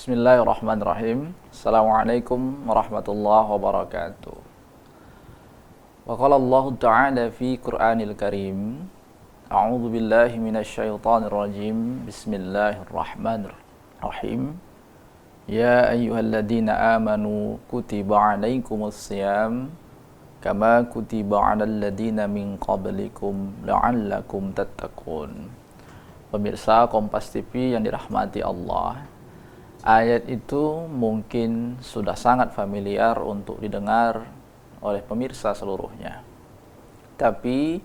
Bismillahirrahmanirrahim. Assalamualaikum warahmatullahi wabarakatuh. Wa qala Allah Ta'ala fi Qur'anil Karim, A'udzu billahi minasyaitonir rajim. Bismillahirrahmanirrahim. Ya ayyuhalladzina amanu kutiba 'alaikumus shiyam kama kutiba 'alal ladzina min qablikum la'allakum tattaqun. Pemirsa Kompas TV yang dirahmati Allah, ayat itu mungkin sudah sangat familiar untuk didengar oleh pemirsa seluruhnya. Tapi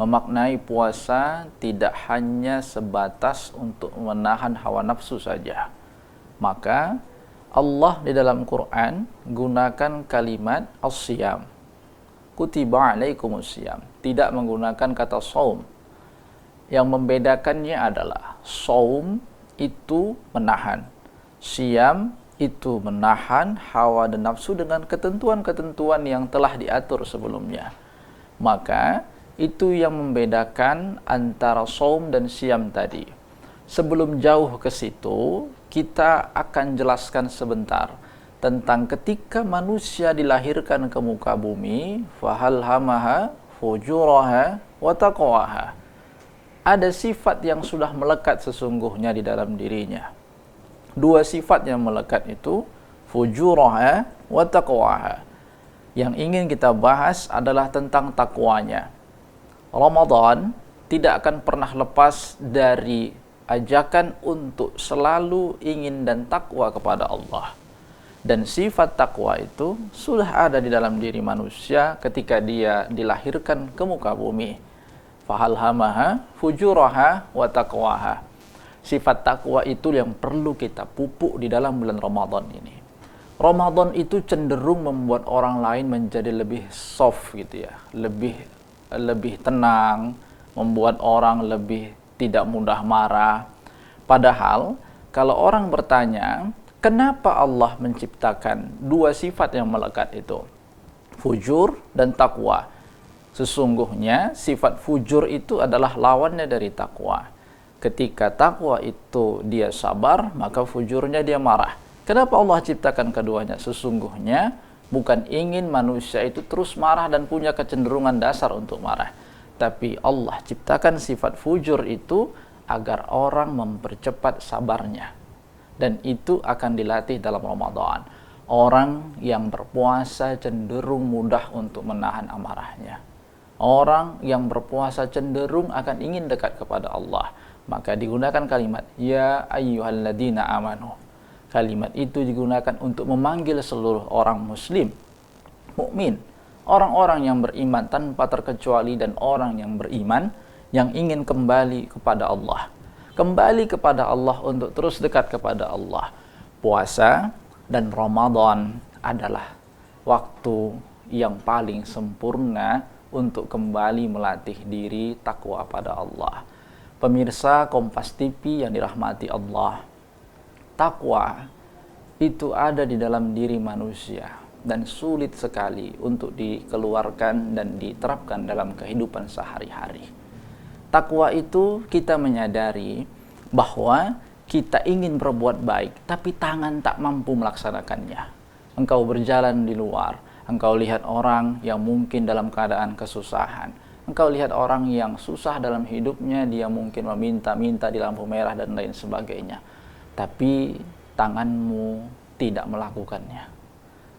memaknai puasa tidak hanya sebatas untuk menahan hawa nafsu saja. Maka Allah di dalam Quran gunakan kalimat as-siyam. Kutiba 'alaikumus syiyam, tidak menggunakan kata shaum. Yang membedakannya adalah shaum itu menahan, syiyam itu menahan hawa dan nafsu dengan ketentuan-ketentuan yang telah diatur sebelumnya. Maka itu yang membedakan antara shaum dan syiyam tadi. Sebelum jauh ke situ, kita akan jelaskan sebentar tentang ketika manusia dilahirkan ke muka bumi, fahalhamaha fujuraha wa taqwaha. Ada sifat yang sudah melekat sesungguhnya di dalam dirinya. Dua sifat yang melekat itu, fujuraha wa taqwaha. Yang ingin kita bahas adalah tentang takwanya. Ramadan tidak akan pernah lepas dari ajakan untuk selalu ingin dan takwa kepada Allah. Dan sifat takwa itu sudah ada di dalam diri manusia ketika dia dilahirkan ke muka bumi. Fahalhamaha fujuraha wa taqwaha. Sifat takwa itu yang perlu kita pupuk di dalam bulan Ramadan ini. Ramadan itu cenderung membuat orang lain menjadi lebih soft gitu ya, lebih tenang, membuat orang lebih tidak mudah marah. Padahal kalau orang bertanya, kenapa Allah menciptakan dua sifat yang melekat itu? Fujur dan takwa. Sesungguhnya sifat fujur itu adalah lawannya dari takwa. Ketika takwa itu dia sabar, maka fujurnya dia marah. Kenapa Allah ciptakan keduanya? Sesungguhnya bukan ingin manusia itu terus marah dan punya kecenderungan dasar untuk marah. Tapi Allah ciptakan sifat fujur itu agar orang mempercepat sabarnya. Dan itu akan dilatih dalam Ramadan. Orang yang berpuasa cenderung mudah untuk menahan amarahnya. Orang yang berpuasa cenderung akan ingin dekat kepada Allah. Maka digunakan kalimat ya ayyuhalladzina amanu. Kalimat itu digunakan untuk memanggil seluruh orang muslim, mukmin, orang-orang yang beriman tanpa terkecuali dan orang yang beriman yang ingin kembali kepada Allah. Kembali kepada Allah untuk terus dekat kepada Allah. Puasa dan Ramadan adalah waktu yang paling sempurna untuk kembali melatih diri takwa pada Allah. Pemirsa Kompas TV yang dirahmati Allah, takwa itu ada di dalam diri manusia dan sulit sekali untuk dikeluarkan dan diterapkan dalam kehidupan sehari-hari. Takwa itu kita menyadari bahwa kita ingin berbuat baik, tapi tangan tak mampu melaksanakannya. Engkau berjalan di luar, engkau lihat orang yang mungkin dalam keadaan kesusahan. Engkau lihat orang yang susah dalam hidupnya, dia mungkin meminta-minta di lampu merah dan lain sebagainya. Tapi tanganmu tidak melakukannya.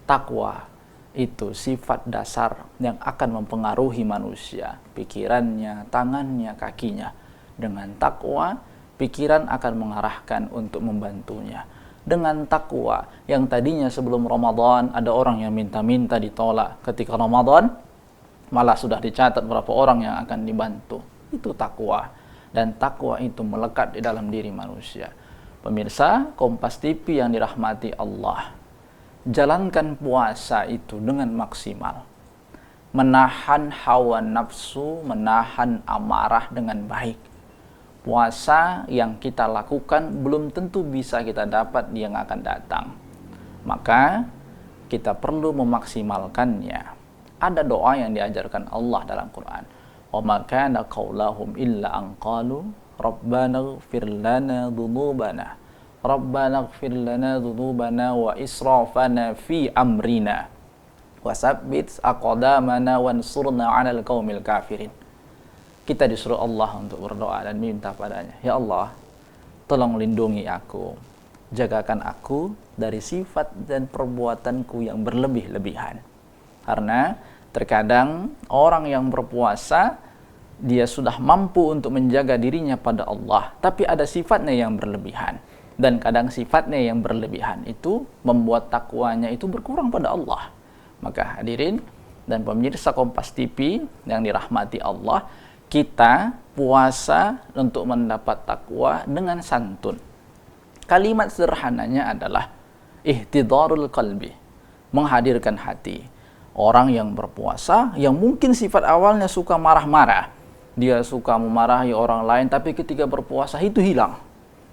Takwa itu sifat dasar yang akan mempengaruhi manusia, pikirannya, tangannya, kakinya. Dengan takwa, pikiran akan mengarahkan untuk membantunya. Dengan takwa, yang tadinya sebelum Ramadan ada orang yang minta-minta ditolak, ketika Ramadan malah sudah dicatat berapa orang yang akan dibantu. Itu takwa. Dan takwa itu melekat di dalam diri manusia. Pemirsa Kompas TV yang dirahmati Allah, jalankan puasa itu dengan maksimal. Menahan hawa nafsu, menahan amarah dengan baik. Puasa yang kita lakukan belum tentu bisa kita dapat di yang akan datang. Maka kita perlu memaksimalkannya. Ada doa yang diajarkan Allah dalam Quran. Wa ma kana qaulahum illa an qalu rabbana ighfir lana dhunubana Rabbana ighfir lana dzunubana wa israfana fi amrina wasabbit aqdamana wansurna 'alal qaumil kafirin. Kita disuruh Allah untuk berdoa dan minta padanya, ya Allah, tolong lindungi aku, jagakan aku dari sifat dan perbuatanku yang berlebih-lebihan. Karena terkadang orang yang berpuasa, dia sudah mampu untuk menjaga dirinya pada Allah, tapi ada sifatnya yang berlebihan. Dan kadang sifatnya yang berlebihan itu membuat takwanya itu berkurang pada Allah. Maka hadirin dan pemirsa Kompas TV yang dirahmati Allah, kita puasa untuk mendapat takwa dengan santun. Kalimat sederhananya adalah ihtidarul qalbi, menghadirkan hati. Orang yang berpuasa, yang mungkin sifat awalnya suka marah-marah, dia suka memarahi orang lain, tapi ketika berpuasa itu hilang.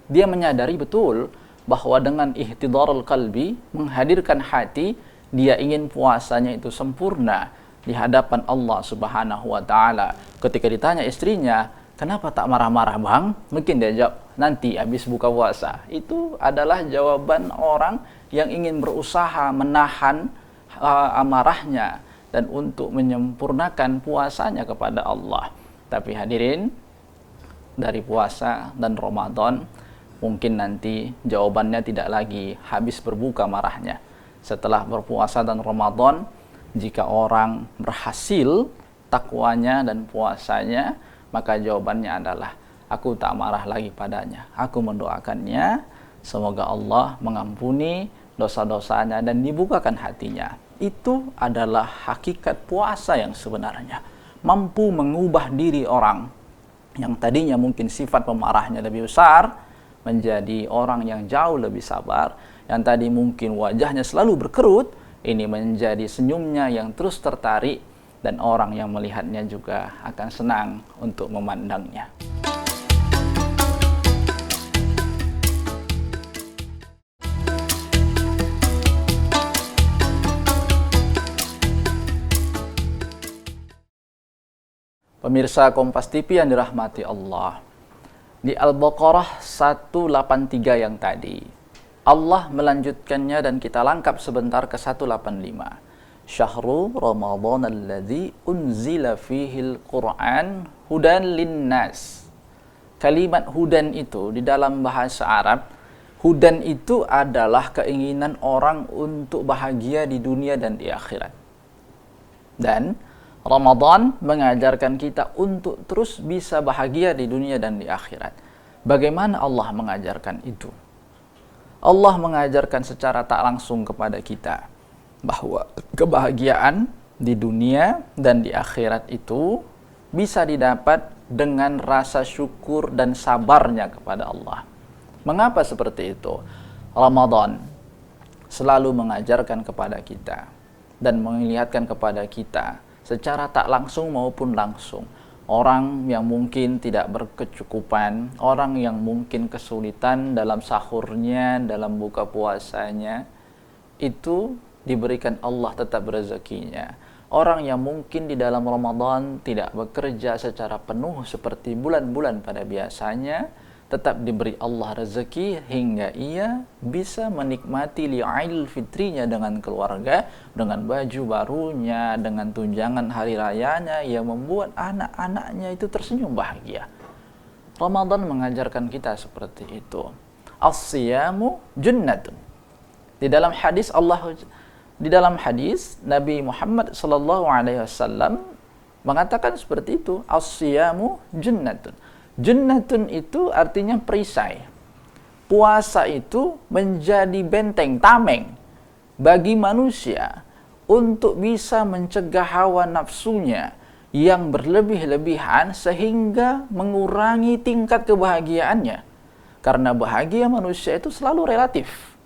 Dia menyadari betul bahwa dengan ihtidarul qalbi, menghadirkan hati, dia ingin puasanya itu sempurna di hadapan Allah Subhanahu wa taala. Ketika ditanya istrinya, "Kenapa tak marah-marah, Bang?" Mungkin dia jawab, "Nanti habis buka puasa." Itu adalah jawaban orang yang ingin berusaha menahan amarahnya dan untuk menyempurnakan puasanya kepada Allah. Tapi hadirin, dari puasa dan Ramadan, mungkin nanti jawabannya tidak lagi habis berbuka marahnya. Setelah berpuasa dan Ramadan, jika orang berhasil takwanya dan puasanya, maka jawabannya adalah, aku tak marah lagi padanya. Aku mendoakannya, semoga Allah mengampuni dosa-dosanya dan dibukakan hatinya. Itu adalah hakikat puasa yang sebenarnya. Mampu mengubah diri orang yang tadinya mungkin sifat pemarahnya lebih besar, menjadi orang yang jauh lebih sabar. Yang tadi mungkin wajahnya selalu berkerut, ini menjadi senyumnya yang terus tertarik, dan orang yang melihatnya juga akan senang untuk memandangnya. Pemirsa Kompas TV yang dirahmati Allah, di Al-Baqarah 183 yang tadi, Allah melanjutkannya dan kita langkap sebentar ke 185. Syahrul Ramadan alladzi unzila fihil Qur'an hudan linnas. Kalimat hudan itu di dalam bahasa Arab, hudan itu adalah keinginan orang untuk bahagia di dunia dan di akhirat. Dan Ramadan mengajarkan kita untuk terus bisa bahagia di dunia dan di akhirat. Bagaimana Allah mengajarkan itu? Allah mengajarkan secara tak langsung kepada kita bahwa kebahagiaan di dunia dan di akhirat itu bisa didapat dengan rasa syukur dan sabarnya kepada Allah. Mengapa seperti itu? Ramadan selalu mengajarkan kepada kita dan mengingatkan kepada kita secara tak langsung maupun langsung. Orang yang mungkin tidak berkecukupan, orang yang mungkin kesulitan dalam sahurnya, dalam buka puasanya, itu diberikan Allah tetap rezekinya. Orang yang mungkin di dalam Ramadan tidak bekerja secara penuh seperti bulan-bulan pada biasanya, tetap diberi Allah rezeki hingga ia bisa menikmati li'ail fitrinya dengan keluarga, dengan baju barunya, dengan tunjangan hari rayanya yang membuat anak-anaknya itu tersenyum bahagia. Ramadan mengajarkan kita seperti itu. As-siyamu junnatun. Di dalam hadis Nabi Muhammad sallallahu alaihi wasallam mengatakan seperti itu, as-siyamu junnatun. Junnatun itu artinya perisai. Puasa itu menjadi benteng, tameng bagi manusia untuk bisa mencegah hawa nafsunya yang berlebih-lebihan sehingga mengurangi tingkat kebahagiaannya. Karena bahagia manusia itu selalu relatif.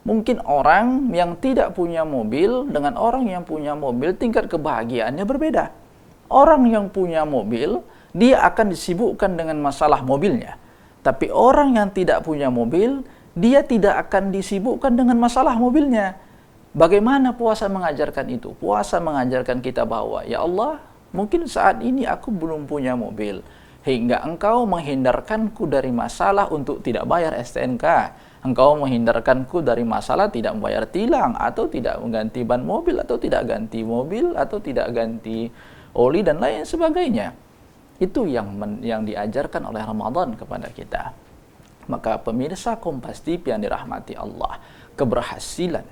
Mungkin orang yang tidak punya mobil dengan orang yang punya mobil tingkat kebahagiaannya berbeda. Orang yang punya mobil, dia akan disibukkan dengan masalah mobilnya. Tapi orang yang tidak punya mobil, dia tidak akan disibukkan dengan masalah mobilnya. Bagaimana puasa mengajarkan itu? Puasa mengajarkan kita bahwa, ya Allah, mungkin saat ini aku belum punya mobil. hingga engkau menghindarkanku dari masalah untuk tidak bayar STNK, engkau menghindarkanku dari masalah tidak membayar tilang, atau tidak mengganti ban mobil, atau tidak ganti mobil, atau tidak ganti oli dan lain sebagainya. Itu yang diajarkan oleh Ramadan kepada kita. Maka pemirsa Kompas TV yang dirahmati Allah, keberhasilan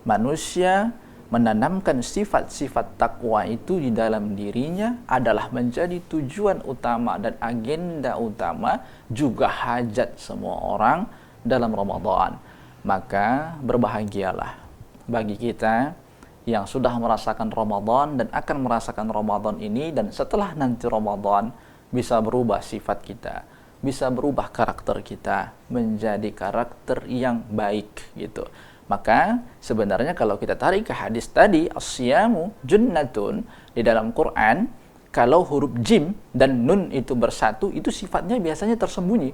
manusia menanamkan sifat-sifat takwa itu di dalam dirinya adalah menjadi tujuan utama dan agenda utama, juga hajat semua orang dalam Ramadan. Maka berbahagialah bagi kita yang sudah merasakan Ramadan dan akan merasakan Ramadan ini, dan setelah nanti Ramadan bisa berubah sifat kita, bisa berubah karakter kita menjadi karakter yang baik gitu. Maka sebenarnya kalau kita tarik ke hadis tadi, as-siyamu junnatun, di dalam Quran kalau huruf jim dan nun itu bersatu, itu sifatnya biasanya tersembunyi.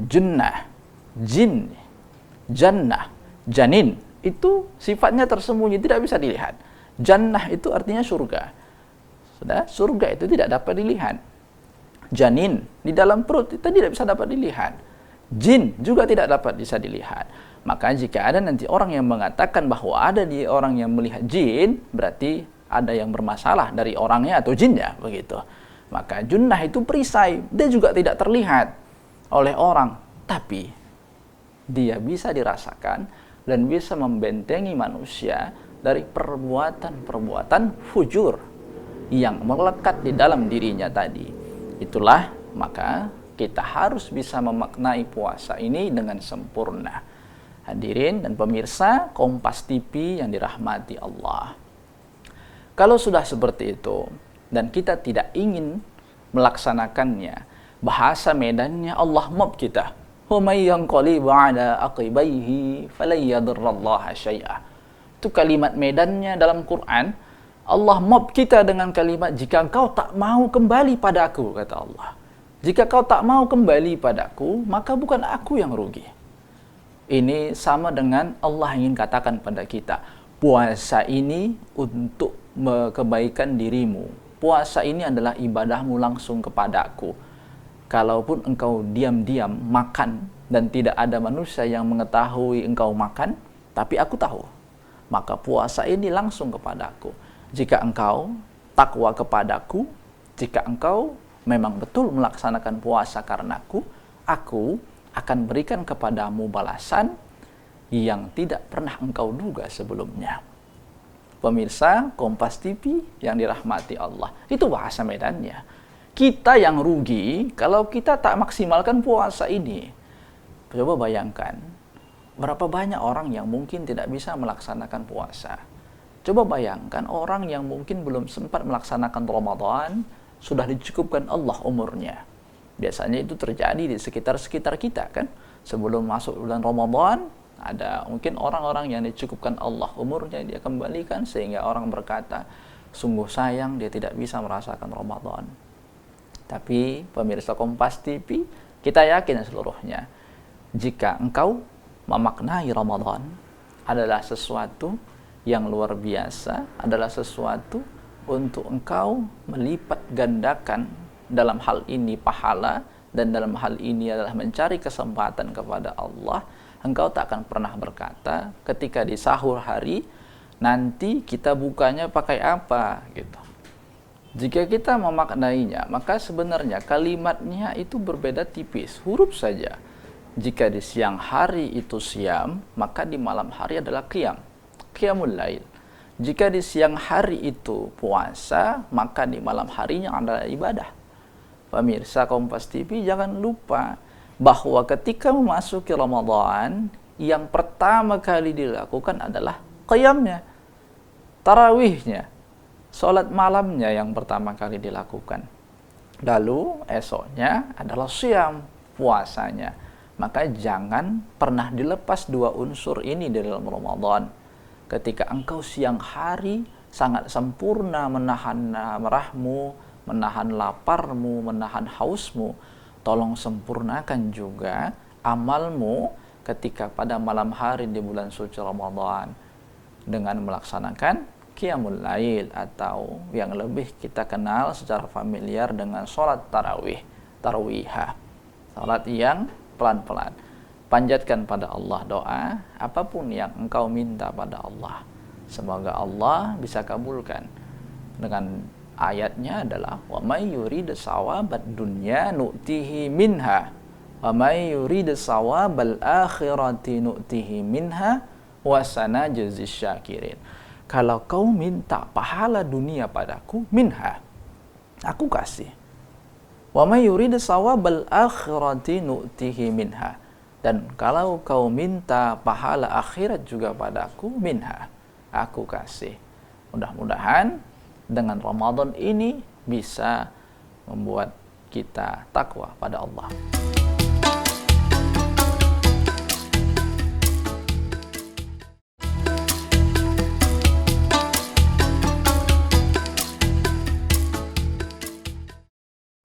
Junnah, jin, jannah, janin, itu sifatnya tersembunyi, tidak bisa dilihat. Jannah itu artinya surga. Sudah, surga itu tidak dapat dilihat. Janin, di dalam perut itu tidak bisa dapat dilihat. Jin juga tidak dapat bisa dilihat. Maka jika ada nanti orang yang mengatakan bahwa ada di orang yang melihat jin, berarti ada yang bermasalah dari orangnya atau jinnya, begitu. Maka junnah itu perisai, dia juga tidak terlihat oleh orang, tapi dia bisa dirasakan dan bisa membentengi manusia dari perbuatan-perbuatan fujur yang melekat di dalam dirinya tadi. Itulah maka kita harus bisa memaknai puasa ini dengan sempurna. Hadirin dan pemirsa Kompas TV yang dirahmati Allah, kalau sudah seperti itu dan kita tidak ingin melaksanakannya, bahasa medannya Allah mob kita, wa may yanqalib ala aqibaihi falan yadurrallaha syai'a. Itu kalimat medannya dalam Quran. Allah mob kita dengan kalimat, jika engkau tak mau kembali padaku, kata Allah, jika kau tak mau kembali padaku, maka bukan aku yang rugi. Ini sama dengan Allah ingin katakan pada kita, puasa ini untuk kebaikan dirimu. Puasa ini adalah ibadahmu langsung kepadaku. Kalaupun engkau diam-diam makan dan tidak ada manusia yang mengetahui engkau makan, tapi aku tahu, maka puasa ini langsung kepadaku. Jika engkau takwa kepadaku, jika engkau memang betul melaksanakan puasa karenaku, aku akan berikan kepadamu balasan yang tidak pernah engkau duga sebelumnya. Pemirsa Kompas TV yang dirahmati Allah, itu bahasa medannya. Kita yang rugi kalau kita tak maksimalkan puasa ini. Coba bayangkan, berapa banyak orang yang mungkin tidak bisa melaksanakan puasa. Coba bayangkan orang yang mungkin belum sempat melaksanakan Ramadan, sudah dicukupkan Allah umurnya. Biasanya itu terjadi di sekitar-sekitar kita kan. Sebelum masuk bulan Ramadan, ada mungkin orang-orang yang dicukupkan Allah umurnya, dia kembalikan sehingga orang berkata, sungguh sayang dia tidak bisa merasakan Ramadan. Tapi pemirsa Kompas TV, kita yakin seluruhnya, jika engkau memaknai Ramadan adalah sesuatu yang luar biasa, adalah sesuatu untuk engkau melipat gandakan dalam hal ini pahala, dan dalam hal ini adalah mencari kesempatan kepada Allah, engkau tak akan pernah berkata ketika di sahur hari, nanti kita bukanya pakai apa gitu. Jika kita memaknainya, maka sebenarnya kalimatnya itu berbeda tipis, huruf saja. Jika di siang hari itu siam, maka di malam hari adalah qiyamul lail. Jika di siang hari itu puasa, maka di malam harinya adalah ibadah. Pemirsa Kompas TV, jangan lupa bahwa ketika memasuki Ramadan, yang pertama kali dilakukan adalah qiyamnya, tarawihnya, sholat malamnya yang pertama kali dilakukan. Lalu esoknya adalah siam, puasanya. Maka jangan pernah dilepas dua unsur ini di dalam Ramadan. Ketika engkau siang hari sangat sempurna menahan marahmu, menahan laparmu, menahan hausmu, tolong sempurnakan juga amalmu ketika pada malam hari di bulan suci Ramadan dengan melaksanakan qiyamul lail, atau yang lebih kita kenal secara familiar dengan sholat tarawih. tarwiha. Salat yang pelan-pelan. Panjatkan pada Allah doa apapun yang engkau minta pada Allah. Semoga Allah bisa kabulkan. Dengan ayatnya adalah wa may yurid sawabad dunya nu'tihi minha wa may yurid sawabal akhirati nu'tihi minha wa sanajzis syakirin. Kalau kau minta pahala dunia padaku, minha, aku kasih. Wa may yurid sawabal akhirati nu'tihi minha. Dan kalau kau minta pahala akhirat juga padaku, minha, aku kasih. Mudah-mudahan dengan Ramadan ini bisa membuat kita takwa pada Allah.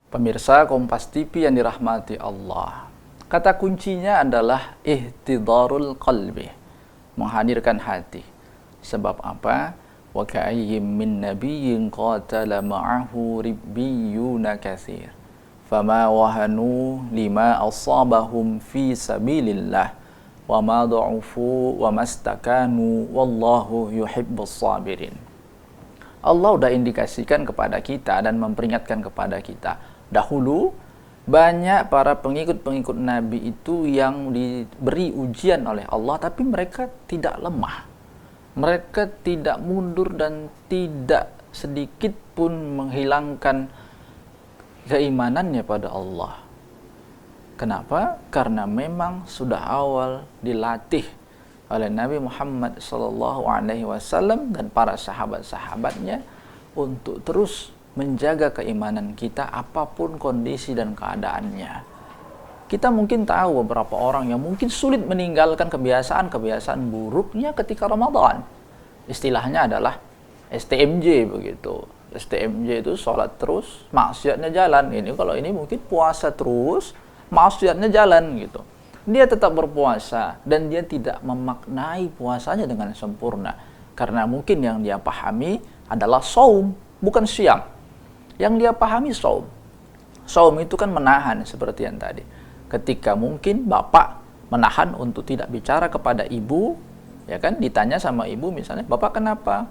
Pemirsa Kompas TV yang dirahmati Allah, kata kuncinya adalah ihtidarul qalbi, menghadirkan hati. Sebab apa? Wa ka'ayyim min nabiyyin qatala ma'ahu ribbiyuna katsir fama wahanu lima asabahum fi sabilillah wa ma dha'ufu wa mastakanu wallahu yuhibbus sabirin. Allah sudah indikasikan kepada kita dan memperingatkan kepada kita. Dahulu banyak para pengikut-pengikut Nabi itu yang diberi ujian oleh Allah, tapi mereka tidak lemah. Mereka tidak mundur dan tidak sedikit pun menghilangkan keimanannya pada Allah. Kenapa? Karena memang sudah awal dilatih oleh Nabi Muhammad SAW dan para sahabat-sahabatnya untuk terus menjaga keimanan kita apapun kondisi dan keadaannya. Kita mungkin tahu beberapa orang yang mungkin sulit meninggalkan kebiasaan-kebiasaan buruknya ketika Ramadan. Istilahnya adalah STMJ begitu. STMJ itu sholat terus, maksiatnya jalan. Ini kalau ini mungkin puasa terus, maksiatnya jalan gitu. Dia tetap berpuasa dan dia tidak memaknai puasanya dengan sempurna. Karena mungkin yang dia pahami adalah shaum, bukan syam. Yang dia pahami shaum. Shaum itu kan menahan seperti yang tadi. Ketika mungkin bapak menahan untuk tidak bicara kepada ibu, ya kan, ditanya sama ibu misalnya, bapak kenapa?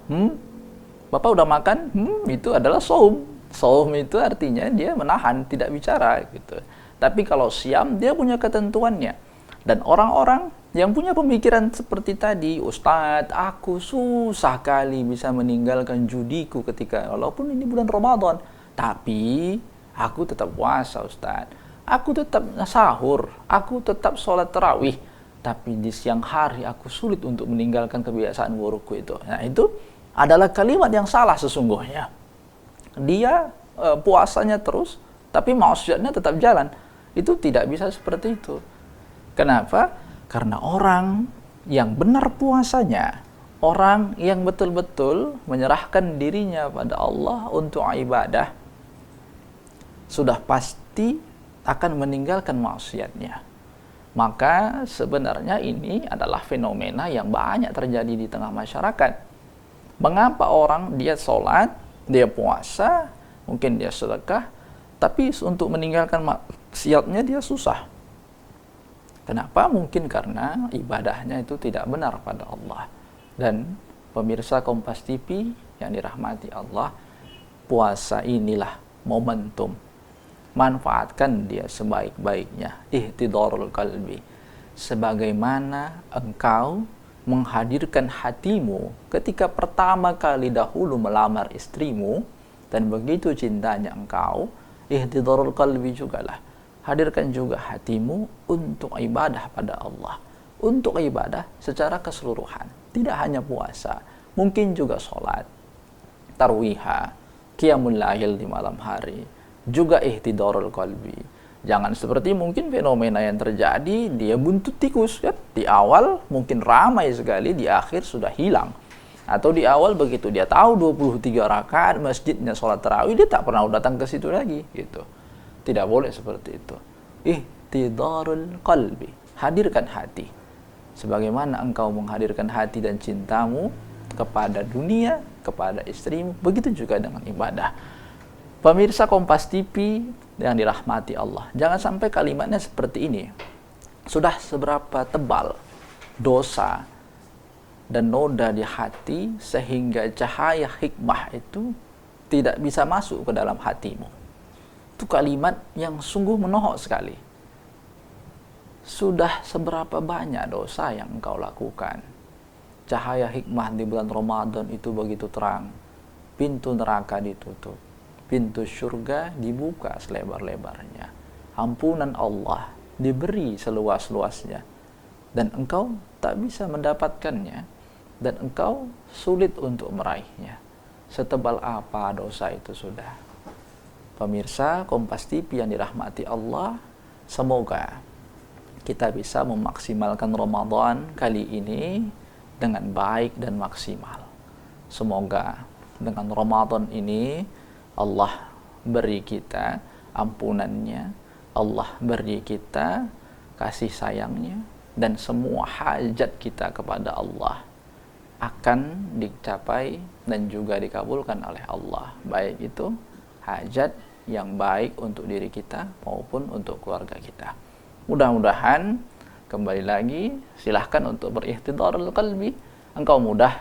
Bapak udah makan? Itu adalah shaum. Shaum itu artinya dia menahan, tidak bicara gitu. Tapi kalau syam dia punya ketentuannya. Dan orang-orang yang punya pemikiran seperti tadi, Ustadz, aku susah kali bisa meninggalkan judiku ketika walaupun ini bulan Ramadan, tapi aku tetap puasa, Ustadz. Aku tetap sahur, aku tetap sholat tarawih, tapi di siang hari aku sulit untuk meninggalkan kebiasaan burukku itu. Nah, itu adalah kalimat yang salah sesungguhnya. Dia puasanya terus, tapi maksiatnya tetap jalan. Itu tidak bisa seperti itu. Kenapa? Karena orang yang benar puasanya, orang yang betul-betul menyerahkan dirinya pada Allah untuk ibadah, sudah pasti akan meninggalkan maksiatnya. Maka sebenarnya ini adalah fenomena yang banyak terjadi di tengah masyarakat. Mengapa orang dia sholat, dia puasa, mungkin dia sedekah, tapi untuk meninggalkan maksiatnya dia susah. Kenapa? Mungkin karena ibadahnya itu tidak benar pada Allah. Dan pemirsa Kompas TV yang dirahmati Allah, puasa inilah momentum. Manfaatkan dia sebaik-baiknya. Ihtidarul qalbi. Sebagaimana engkau menghadirkan hatimu ketika pertama kali dahulu melamar istrimu, dan begitu cintanya engkau, ihtidarul qalbi jugalah. Hadirkan juga hatimu untuk ibadah pada Allah. Untuk ibadah secara keseluruhan. Tidak hanya puasa, mungkin juga sholat, tarwiha, qiyamul lail di malam hari, juga ihtidarul qalbi. Jangan seperti mungkin fenomena yang terjadi, dia buntut tikus ya. Di awal mungkin ramai sekali, di akhir sudah hilang. Atau di awal begitu dia tahu 23 rakaat masjidnya sholat tarawih, dia tak pernah datang ke situ lagi gitu. Tidak boleh seperti itu. Ihtidarul qalbi, hadirkan hati. Sebagaimana engkau menghadirkan hati dan cintamu kepada dunia, kepada istrimu, begitu juga dengan ibadah. Pemirsa Kompas TV yang dirahmati Allah, jangan sampai kalimatnya seperti ini. Sudah seberapa tebal dosa dan noda di hati sehingga cahaya hikmah itu tidak bisa masuk ke dalam hatimu. Itu kalimat yang sungguh menohok sekali. Sudah seberapa banyak dosa yang engkau lakukan. Cahaya hikmah di bulan Ramadan itu begitu terang. Pintu neraka ditutup. Pintu surga dibuka selebar-lebarnya. Ampunan Allah diberi seluas-luasnya. Dan engkau tak bisa mendapatkannya. Dan engkau sulit untuk meraihnya. Setebal apa dosa itu sudah. Pemirsa Kompas TV yang dirahmati Allah, semoga kita bisa memaksimalkan Ramadan kali ini dengan baik dan maksimal. Semoga dengan Ramadan ini Allah beri kita ampunannya, Allah beri kita kasih sayangnya, dan semua hajat kita kepada Allah akan dicapai dan juga dikabulkan oleh Allah. Baik itu hajat yang baik untuk diri kita maupun untuk keluarga kita. Mudah-mudahan, kembali lagi, silahkan untuk berihtidharul qalbi. Engkau mudah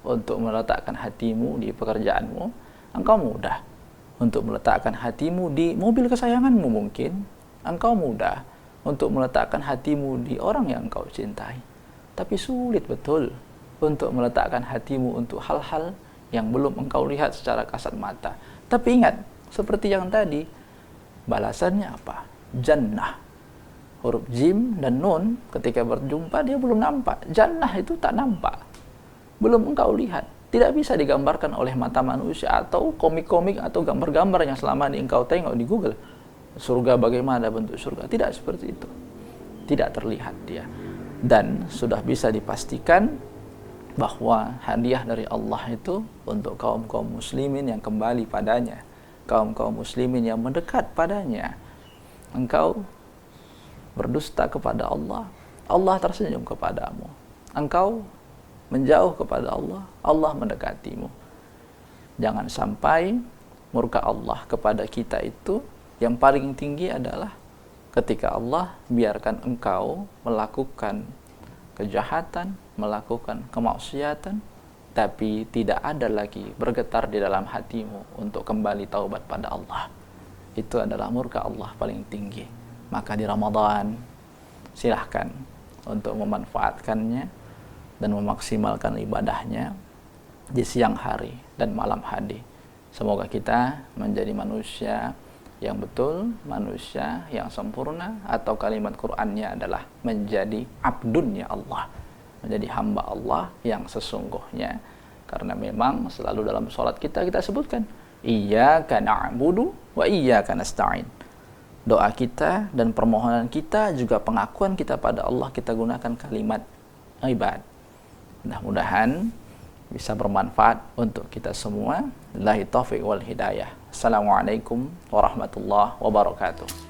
untuk meletakkan hatimu di pekerjaanmu. Engkau mudah untuk meletakkan hatimu di mobil kesayanganmu mungkin. Engkau mudah untuk meletakkan hatimu di orang yang engkau cintai. Tapi sulit betul untuk meletakkan hatimu untuk hal-hal yang belum engkau lihat secara kasat mata. Tapi ingat, seperti yang tadi, balasannya apa? Jannah. Huruf jim dan nun ketika berjumpa dia belum nampak. Jannah itu tak nampak. Belum engkau lihat. Tidak bisa digambarkan oleh mata manusia atau komik-komik atau gambar-gambar yang selama ini engkau tengok di Google. Surga bagaimana bentuk surga? Tidak seperti itu. Tidak terlihat dia. Dan sudah bisa dipastikan bahwa hadiah dari Allah itu untuk kaum-kaum muslimin yang kembali padanya, kaum-kaum muslimin yang mendekat padanya. Engkau berdusta kepada Allah, Allah tersenyum kepadamu. Engkau menjauh kepada Allah, Allah mendekatimu. Jangan sampai murka Allah kepada kita itu yang paling tinggi adalah ketika Allah biarkan engkau melakukan kejahatan, melakukan kemaksiatan, tapi tidak ada lagi bergetar di dalam hatimu untuk kembali taubat pada Allah. Itu adalah murka Allah paling tinggi. Maka di Ramadan, silahkan untuk memanfaatkannya dan memaksimalkan ibadahnya di siang hari dan malam hari. Semoga kita menjadi manusia yang betul, manusia yang sempurna, atau kalimat Qur'annya adalah menjadi abdunnya Allah, menjadi hamba Allah yang sesungguhnya. Karena memang selalu dalam sholat kita sebutkan iyyaka na'budu wa iyyaka nasta'in. Doa kita dan permohonan kita juga pengakuan kita pada Allah, kita gunakan kalimat ibad. Mudah-mudahan bisa bermanfaat untuk kita semua. Billahi taufiq wal hidayah. Assalamualaikum warahmatullahi wabarakatuh.